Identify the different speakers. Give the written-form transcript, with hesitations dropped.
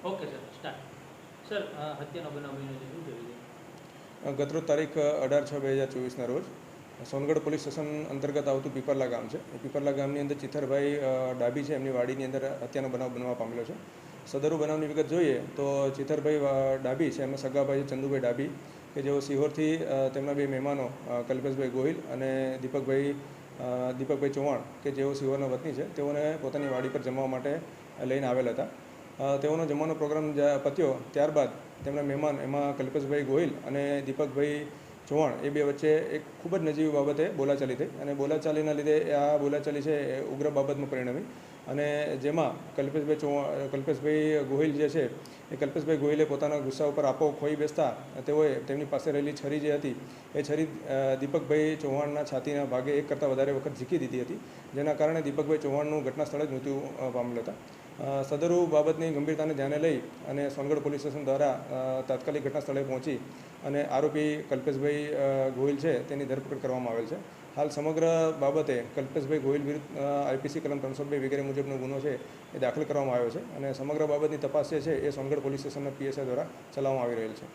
Speaker 1: Okay sir, start. Sir, હત્યાનો બનાવ બન્યો છે, શું છે વિગત?
Speaker 2: ગતરોજ તારીખ 18/6/2024ના રોજ સોનગઢ પોલીસ સ્ટેશન અંતર્ગત આવતું પીપરલા ગામ છે. એ પીપરલા ગામની અંદર ચિથરભાઈ ડાબી છે, એમની વાડીની અંદર હત્યાનો બનાવ બનવા પામેલો છે. સદરુ બનાવની વિગત જોઈએ તો ચિથરભાઈ ડાબી છે, એમના સગાભાઈ ચંદુભાઈ ડાબી, કે જેઓ સિહોરથી તેમના બે મહેમાનો કલ્પેશભાઈ ગોહિલ અને દીપકભાઈ ચૌહાણ, કે જેઓ સિહોરના વતની છે, તેઓને પોતાની વાડી પર જમવા માટે લઈને આવેલ હતા. તેઓનો જમવાનો પ્રોગ્રામ પત્યો ત્યારબાદ તેમના મહેમાન એમાં કલ્પેશભાઈ ગોહિલ અને દીપકભાઈ ચૌહાણ એ બે વચ્ચે એક ખૂબ જ નજીવી બાબતે બોલાચાલી થઈ અને બોલાચાલીના લીધે આ બોલાચાલી છે એ ઉગ્ર બાબતમાં પરિણમી અને જેમાં કલ્પેશભાઈ ગોહિલ જે છે એ કલ્પેશભાઈ ગોહિલે પોતાના ગુસ્સા ઉપર આપો ખોઈ બેસતા તેઓએ તેમની પાસે રહેલી છરી જે હતી એ છરી દીપકભાઈ ચૌહાણના છાતીના ભાગે એક કરતાં વધારે વખત ઝીકી દીધી હતી, જેના કારણે દીપકભાઈ ચૌહાણનું ઘટના સ્થળે જ મૃત્યુ પામેલ હતા. સદરુ બાબતની ગંભીરતાને ધ્યાને લઈ અને સોનગઢ પોલીસ સ્ટેશન દ્વારા તાત્કાલિક ઘટના સ્થળે પહોંચી અને આરોપી કલ્પેશભાઈ ગોહિલ છે તેની ધરપકડ કરવામાં આવેલ છે. હાલ સમગ્ર બાબતે કલ્પેશભાઈ ગોહિલ વિરુદ્ધ આઈપીસી કલમ 302 વગેરે મુજબનો ગુનો છે એ દાખલ કરવામાં આવ્યો છે અને સમગ્ર બાબતની તપાસ જે છે એ સોનગઢ પોલીસ સ્ટેશનના પીએસઆઈ દ્વારા ચલાવવામાં આવી રહેલ છે.